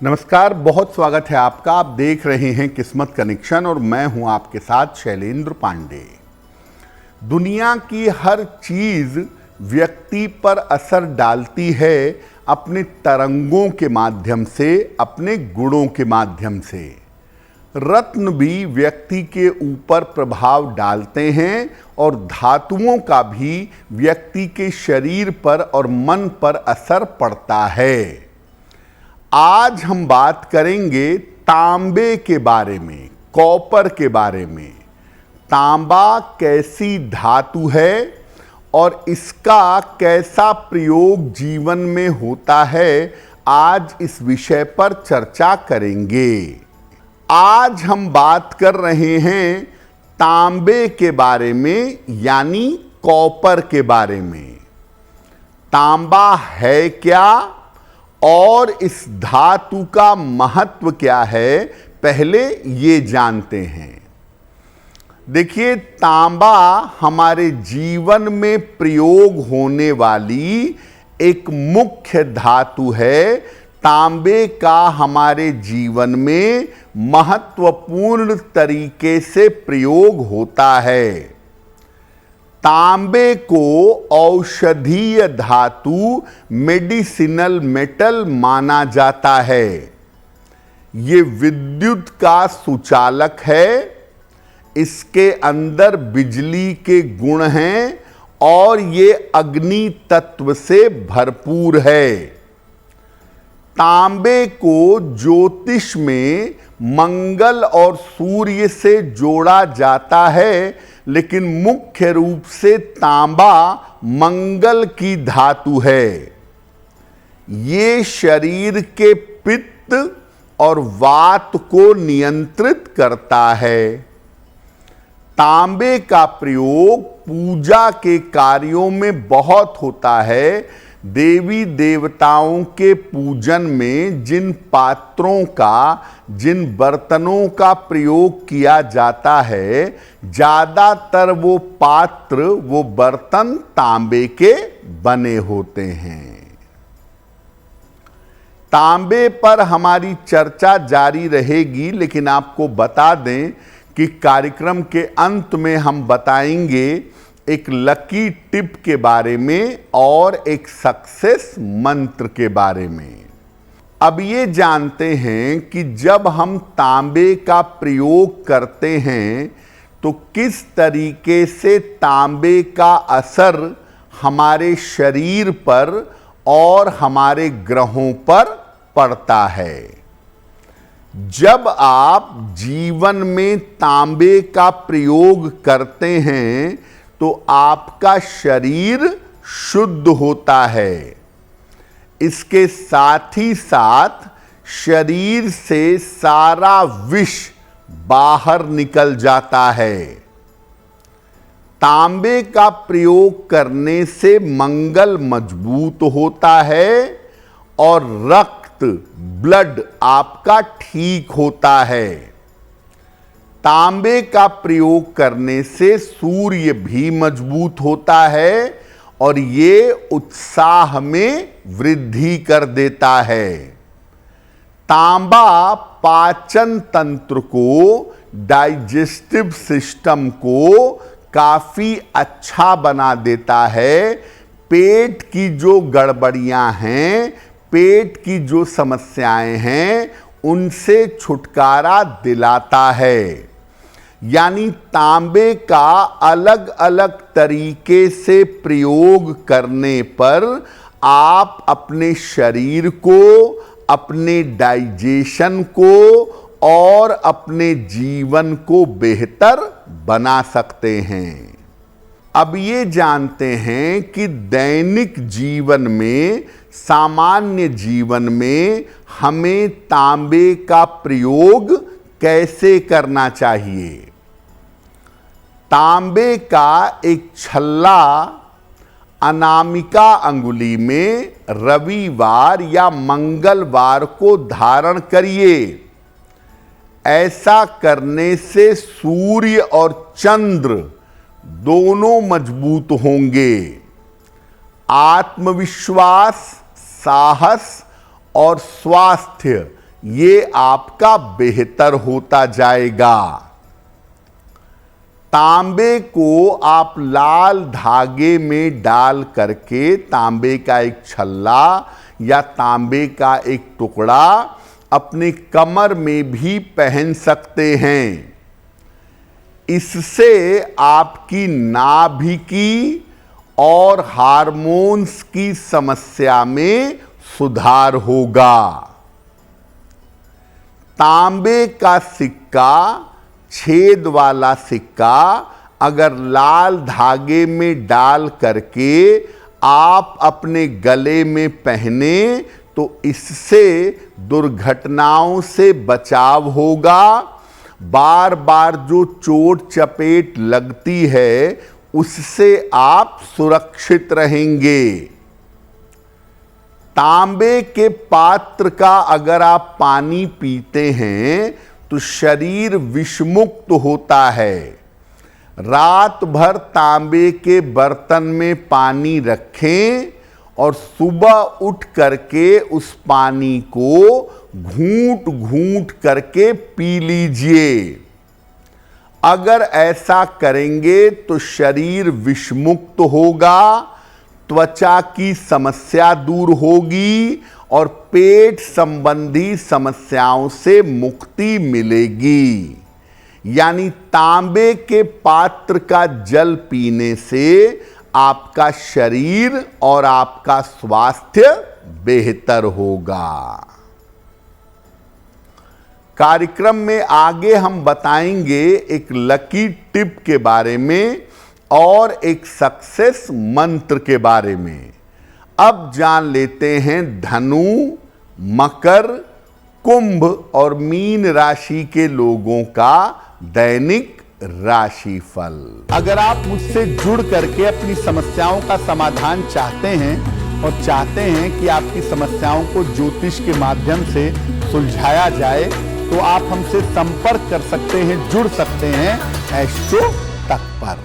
नमस्कार, बहुत स्वागत है आपका। आप देख रहे हैं किस्मत कनेक्शन और मैं हूं आपके साथ शैलेंद्र पांडे। दुनिया की हर चीज व्यक्ति पर असर डालती है अपने तरंगों के माध्यम से, अपने गुणों के माध्यम से। रत्न भी व्यक्ति के ऊपर प्रभाव डालते हैं और धातुओं का भी व्यक्ति के शरीर पर और मन पर असर पड़ता है। आज हम बात करेंगे तांबे के बारे में, कॉपर के बारे में। तांबा कैसी धातु है और इसका कैसा प्रयोग जीवन में होता है, आज इस विषय पर चर्चा करेंगे। आज हम बात कर रहे हैं तांबे के बारे में, यानी कॉपर के बारे में। तांबा है क्या और इस धातु का महत्व क्या है, पहले ये जानते हैं। देखिए, तांबा हमारे जीवन में प्रयोग होने वाली एक मुख्य धातु है। तांबे का हमारे जीवन में महत्वपूर्ण तरीके से प्रयोग होता है। तांबे को औषधीय धातु, मेडिसिनल मेटल माना जाता है। ये विद्युत का सुचालक है, इसके अंदर बिजली के गुण हैं और ये अग्नि तत्व से भरपूर है। तांबे को ज्योतिष में मंगल और सूर्य से जोड़ा जाता है, लेकिन मुख्य रूप से तांबा मंगल की धातु है। ये शरीर के पित्त और वात को नियंत्रित करता है। तांबे का प्रयोग पूजा के कार्यों में बहुत होता है। देवी देवताओं के पूजन में जिन पात्रों का, जिन बर्तनों का प्रयोग किया जाता है, ज्यादातर वो पात्र, वो बर्तन तांबे के बने होते हैं। तांबे पर हमारी चर्चा जारी रहेगी, लेकिन आपको बता दें कि कार्यक्रम के अंत में हम बताएंगे एक लकी टिप के बारे में और एक सक्सेस मंत्र के बारे में। अब ये जानते हैं कि जब हम तांबे का प्रयोग करते हैं तो किस तरीके से तांबे का असर हमारे शरीर पर और हमारे ग्रहों पर पड़ता है। जब आप जीवन में तांबे का प्रयोग करते हैं तो आपका शरीर शुद्ध होता है। इसके साथ ही साथ शरीर से सारा विष बाहर निकल जाता है। तांबे का प्रयोग करने से मंगल मजबूत होता है और रक्त, ब्लड आपका ठीक होता है। तांबे का प्रयोग करने से सूर्य भी मजबूत होता है और ये उत्साह में वृद्धि कर देता है। तांबा पाचन तंत्र को, डाइजेस्टिव सिस्टम को काफी अच्छा बना देता है। पेट की जो गड़बड़ियां हैं, पेट की जो समस्याएं हैं, उनसे छुटकारा दिलाता है। यानी तांबे का अलग अलग तरीके से प्रयोग करने पर आप अपने शरीर को, अपने डाइजेशन को और अपने जीवन को बेहतर बना सकते हैं। अब ये जानते हैं कि दैनिक जीवन में, सामान्य जीवन में हमें तांबे का प्रयोग कैसे करना चाहिए। तांबे का एक छल्ला अनामिका अंगुली में रविवार या मंगलवार को धारण करिए। ऐसा करने से सूर्य और चंद्र दोनों मजबूत होंगे। आत्मविश्वास, साहस और स्वास्थ्य ये आपका बेहतर होता जाएगा। तांबे को आप लाल धागे में डाल करके तांबे का एक छल्ला या तांबे का एक टुकड़ा अपने कमर में भी पहन सकते हैं। इससे आपकी नाभिकी और हार्मोन्स की समस्या में सुधार होगा। तांबे का सिक्का, छेद वाला सिक्का अगर लाल धागे में डाल करके आप अपने गले में पहने तो इससे दुर्घटनाओं से बचाव होगा। बार बार जो चोट चपेट लगती है उससे आप सुरक्षित रहेंगे। तांबे के पात्र का अगर आप पानी पीते हैं तो शरीर विषमुक्त होता है। रात भर तांबे के बर्तन में पानी रखें और सुबह उठ करके उस पानी को घूंट घूंट करके पी लीजिए। अगर ऐसा करेंगे तो शरीर विषमुक्त होगा, त्वचा की समस्या दूर होगी और पेट संबंधी समस्याओं से मुक्ति मिलेगी। यानी तांबे के पात्र का जल पीने से आपका शरीर और आपका स्वास्थ्य बेहतर होगा। कार्यक्रम में आगे हम बताएंगे एक लकी टिप के बारे में और एक सक्सेस मंत्र के बारे में। अब जान लेते हैं धनु, मकर, कुंभ और मीन राशि के लोगों का दैनिक राशिफल। अगर आप मुझसे जुड़ करके अपनी समस्याओं का समाधान चाहते हैं और चाहते हैं कि आपकी समस्याओं को ज्योतिष के माध्यम से सुलझाया जाए तो आप हमसे संपर्क कर सकते हैं, जुड़ सकते हैं एस्ट्रो तक पर।